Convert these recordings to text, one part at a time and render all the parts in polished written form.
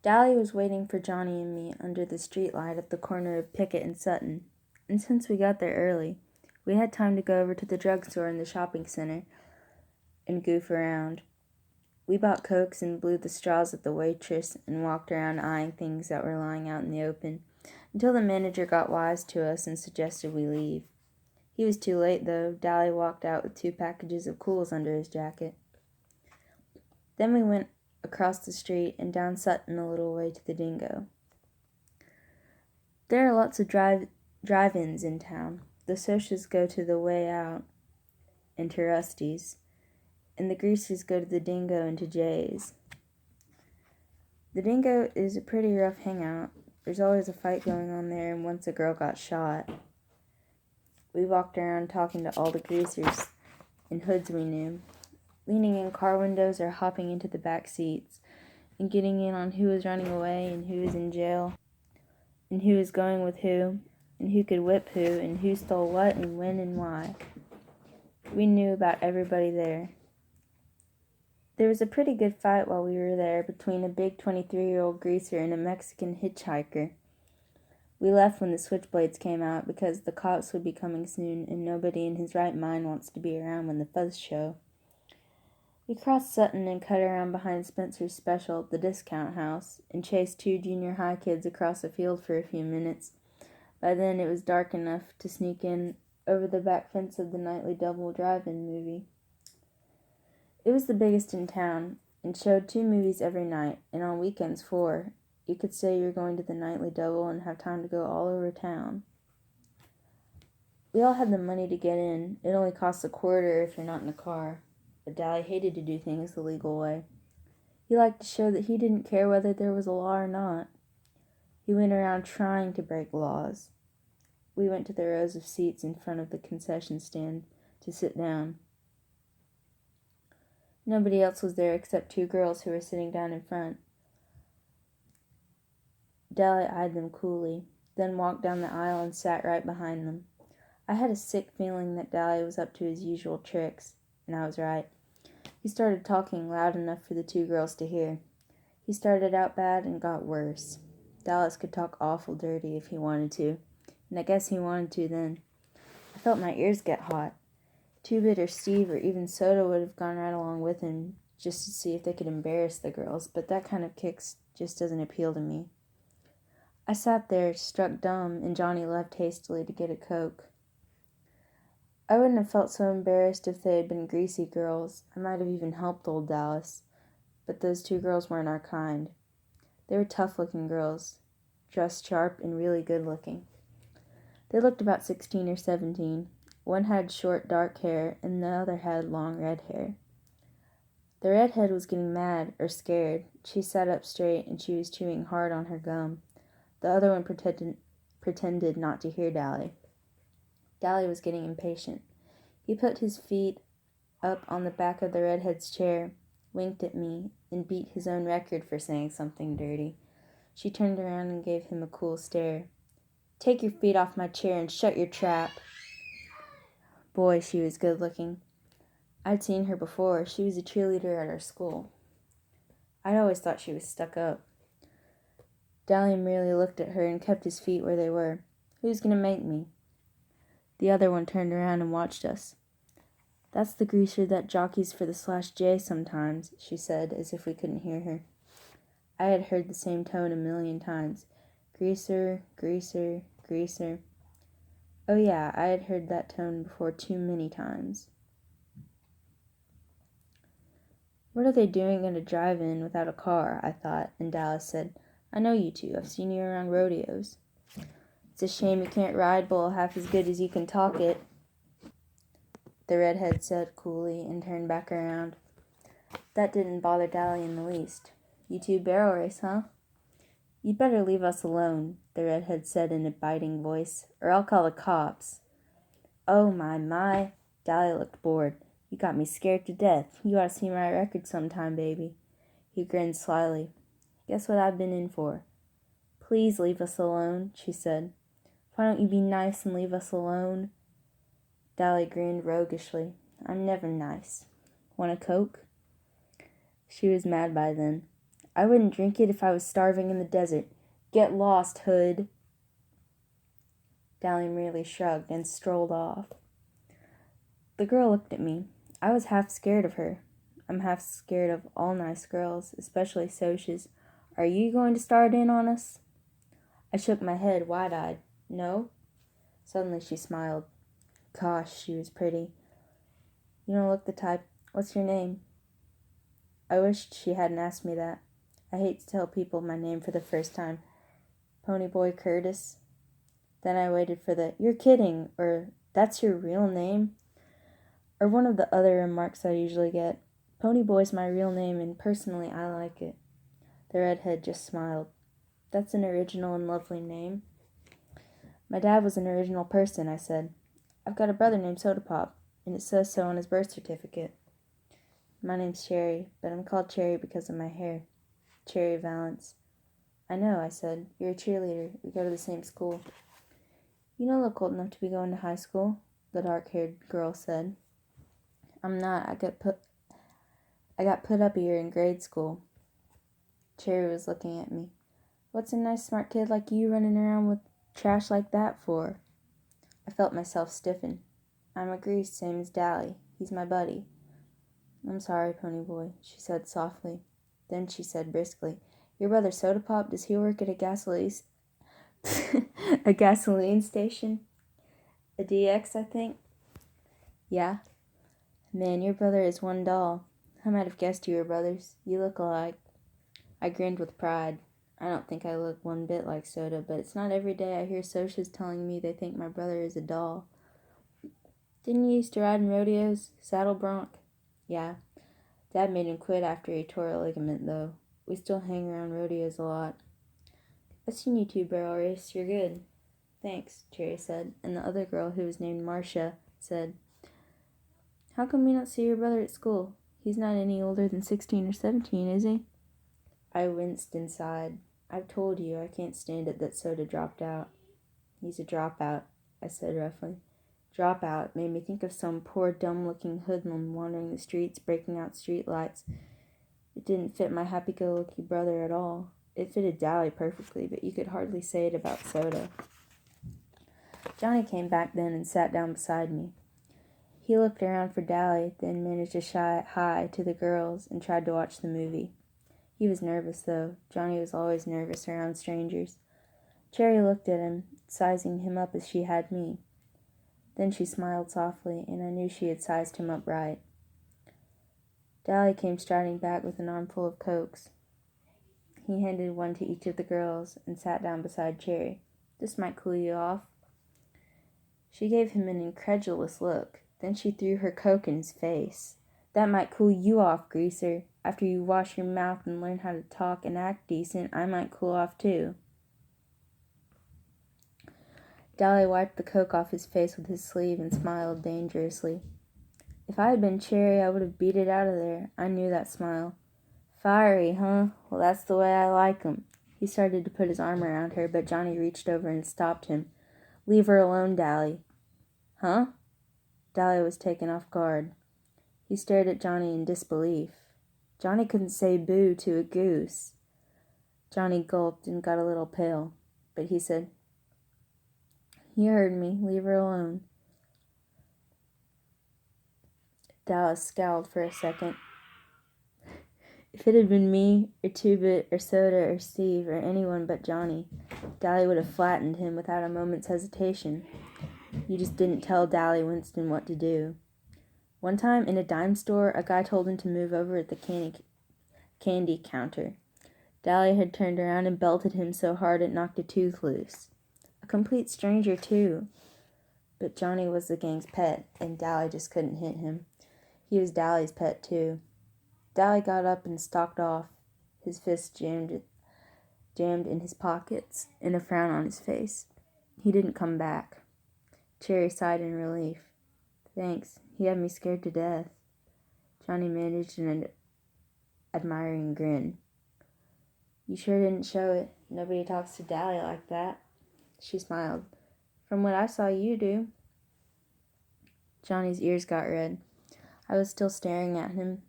Dally was waiting for Johnny and me under the streetlight at the corner of Pickett and Sutton, and since we got there early, we had time to go over to the drugstore in the shopping center and goof around. We bought Cokes and blew the straws at the waitress and walked around eyeing things that were lying out in the open until the manager got wise to us and suggested we leave. He was too late, though. Dally walked out with 2 packages of Cools under his jacket. Then we went across the street and down Sutton a little way to the Dingo. There are lots of drive-ins in town. The Socs go to the Way Out and to Rusty's, and the Greasers go to the Dingo and to Jay's. The Dingo is a pretty rough hangout. There's always a fight going on there, and once a girl got shot. We walked around talking to all the Greasers in hoods we knew, leaning in car windows or hopping into the back seats, and getting in on who was running away and who was in jail, and who was going with who, and who could whip who, and who stole what and when and why. We knew about everybody there. There was a pretty good fight while we were there between a big 23-year-old greaser and a Mexican hitchhiker. We left when the switchblades came out because the cops would be coming soon and nobody in his right mind wants to be around when the fuzz show. We crossed Sutton and cut around behind Spencer's Special, the discount house, and chased 2 junior high kids across a field for a few minutes. By then it was dark enough to sneak in over the back fence of the Nightly Double drive-in movie. It was the biggest in town and showed 2 movies every night, and on weekends 4. You could say you were going to the Nightly Double and have time to go all over town. We all had the money to get in. It only costs $0.25 if you're not in a car. But Dally hated to do things the legal way. He liked to show that he didn't care whether there was a law or not. He went around trying to break laws. We went to the rows of seats in front of the concession stand to sit down. Nobody else was there except 2 girls who were sitting down in front. Dally eyed them coolly, then walked down the aisle and sat right behind them. I had a sick feeling that Dally was up to his usual tricks, and I was right. He started talking loud enough for the 2 girls to hear. He started out bad and got worse. Dallas could talk awful dirty if he wanted to, and I guess he wanted to then. I felt my ears get hot. 2-Bit or Steve or even Soda would have gone right along with him just to see if they could embarrass the girls, but that kind of kicks just doesn't appeal to me. I sat there, struck dumb, and Johnny left hastily to get a Coke. I wouldn't have felt so embarrassed if they had been greasy girls. I might have even helped old Dallas, but those 2 girls weren't our kind. They were tough-looking girls, dressed sharp and really good-looking. They looked about 16 or 17. One had short, dark hair, and the other had long red hair. The redhead was getting mad, or scared. She sat up straight, and she was chewing hard on her gum. The other one pretended not to hear Dally. Dally was getting impatient. He put his feet up on the back of the redhead's chair, winked at me, and beat his own record for saying something dirty. She turned around and gave him a cool stare. "Take your feet off my chair and shut your trap." Boy, she was good-looking. I'd seen her before. She was a cheerleader at our school. I'd always thought she was stuck up. Dally merely looked at her and kept his feet where they were. "Who's going to make me?" The other one turned around and watched us. "That's the greaser that jockeys for the /J sometimes," she said, as if we couldn't hear her. I had heard the same tone 1,000,000 times. Greaser, greaser, greaser. Oh yeah, I had heard that tone before too many times. What are they doing at a drive-in without a car, I thought, and Dallas said, "I know you 2. I've seen you around rodeos." "It's a shame you can't ride bull half as good as you can talk it," the redhead said coolly and turned back around. That didn't bother Dally in the least. "You 2 barrel race, huh?" "You'd better leave us alone," the redhead said in a biting voice, "or I'll call the cops." "Oh, my. Dally looked bored. "You got me scared to death. You ought to see my record sometime, baby." He grinned slyly. "Guess what I've been in for?" "Please leave us alone," she said. "Why don't you be nice and leave us alone?" Dally grinned roguishly. "I'm never nice. Want a Coke?" She was mad by then. I wouldn't drink it if I was starving in the desert. Get lost, Hood. Dally merely shrugged and strolled off. The girl looked at me. I was half scared of her. I'm half scared of all nice girls, especially Socs. Are you going to start in on us? I shook my head, wide-eyed. No? Suddenly she smiled. Gosh, she was pretty. You don't look the type. What's your name? I wished she hadn't asked me that. I hate to tell people my name for the first time. Ponyboy Curtis. Then I waited for the, you're kidding, or that's your real name, or one of the other remarks I usually get. Ponyboy's my real name, and personally I like it. The redhead just smiled. That's an original and lovely name. My dad was an original person, I said. I've got a brother named Soda Pop, and it says so on his birth certificate. My name's Cherry, but I'm called Cherry because of my hair. Cherry Valance. I know, I said. You're a cheerleader. We go to the same school. You don't look old enough to be going to high school, the dark-haired girl said. I'm not. I got put up a year in grade school. Cherry was looking at me. What's a nice smart kid like you running around with trash like that for? I felt myself stiffen. I'm a grease, same as Dally. He's my buddy. I'm sorry, Ponyboy, she said softly. Then she said briskly, your brother Soda Pop, does he work at a gasoline a gasoline station? A DX, I think? Yeah. Man, your brother is one doll. I might have guessed you were brothers. You look alike. I grinned with pride. I don't think I look one bit like Soda, but it's not every day I hear Socs telling me they think my brother is a doll. Didn't you used to ride in rodeos? Saddle bronc? Yeah. Dad made him quit after he tore a ligament, though. We still hang around rodeos a lot. I've seen you two barrel race. You're good. Thanks, Cherry said, and the other girl, who was named Marcia, said, How come we don't see your brother at school? He's not any older than 16 or 17, is he? I winced inside. I've told you I can't stand it that Soda dropped out. He's a dropout, I said roughly. Dropout made me think of some poor dumb-looking hoodlum wandering the streets, breaking out street lights. It didn't fit my happy-go-lucky brother at all. It fitted Dally perfectly, but you could hardly say it about Soda. Johnny came back then and sat down beside me. He looked around for Dally, then managed to shout hi to the girls and tried to watch the movie. He was nervous, though. Johnny was always nervous around strangers. Cherry looked at him, sizing him up as she had me. Then she smiled softly, and I knew she had sized him up right. Dally came striding back with an armful of Cokes. He handed one to each of the girls and sat down beside Cherry. This might cool you off. She gave him an incredulous look. Then she threw her Coke in his face. That might cool you off, greaser. After you wash your mouth and learn how to talk and act decent, I might cool off too. Dally wiped the Coke off his face with his sleeve and smiled dangerously. If I had been Cherry, I would have beat it out of there. I knew that smile. Fiery, huh? Well, that's the way I like 'em. He started to put his arm around her, but Johnny reached over and stopped him. Leave her alone, Dally. Huh? Dally was taken off guard. He stared at Johnny in disbelief. Johnny couldn't say boo to a goose. Johnny gulped and got a little pale, but he said, You heard me. Leave her alone. Dallas scowled for a second. If it had been me, or Two-Bit, or Soda, or Steve, or anyone but Johnny, Dally would have flattened him without a moment's hesitation. You just didn't tell Dally Winston what to do. One time, in a dime store, a guy told him to move over at the candy counter. Dally had turned around and belted him so hard it knocked a tooth loose. A complete stranger, too. But Johnny was the gang's pet, and Dally just couldn't hit him. He was Dally's pet, too. Dally got up and stalked off, his fists jammed in his pockets, and a frown on his face. He didn't come back. Cherry sighed in relief. Thanks. He had me scared to death. Johnny managed an admiring grin. You sure didn't show it. Nobody talks to Dally like that. She smiled. From what I saw, you do. Johnny's ears got red. I was still staring at him.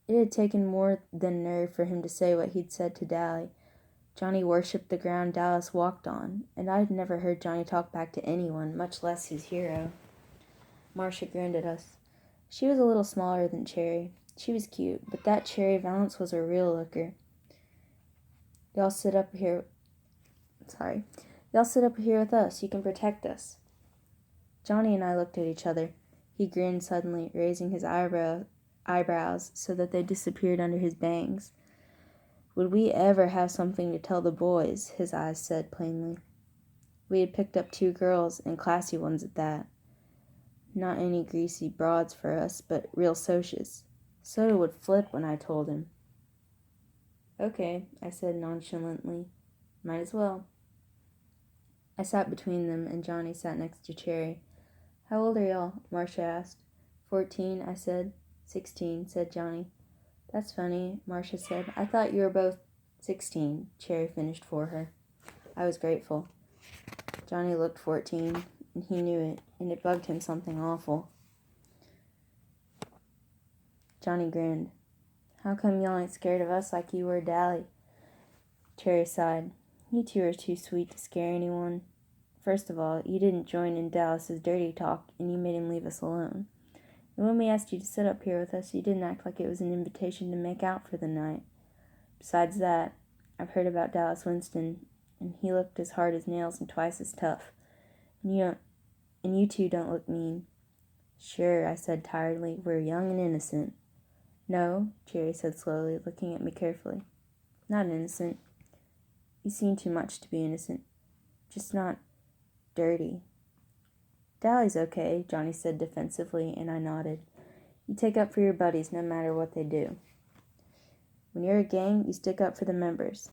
It had taken more than nerve for him to say what he'd said to Dally. Johnny worshipped the ground Dallas walked on, and I had never heard Johnny talk back to anyone, much less his hero. Marcia grinned at us. She was a little smaller than Cherry. She was cute, but that Cherry Valance was a real looker. Y'all sit up here with us. You can protect us. Johnny and I looked at each other. He grinned suddenly, raising his eyebrows so that they disappeared under his bangs. Would we ever have something to tell the boys? His eyes said plainly. We had picked up 2 girls, and classy ones at that. Not any greasy broads for us, but real socias. Soda would flip when I told him. Okay, I said nonchalantly. Might as well. I sat between them, and Johnny sat next to Cherry. How old are y'all? Marcia asked. 14, I said. 16, said Johnny. That's funny, Marcia said. I thought you were both 16, Cherry finished for her. I was grateful. Johnny looked 14, and he knew it, and it bugged him something awful. Johnny grinned. How come y'all ain't scared of us like you were Dally? Cherry sighed. You 2 are too sweet to scare anyone. First of all, you didn't join in Dallas's dirty talk, and you made him leave us alone. And when we asked you to sit up here with us, you didn't act like it was an invitation to make out for the night. Besides that, I've heard about Dallas Winston, and he looked as hard as nails and twice as tough. And you 2 don't look mean. Sure, I said tiredly, we're young and innocent. No, Cherry said slowly, looking at me carefully. Not innocent. You seem too much to be innocent. Just not dirty. Dally's okay, Johnny said defensively, and I nodded. You take up for your buddies no matter what they do. When you're a gang, you stick up for the members.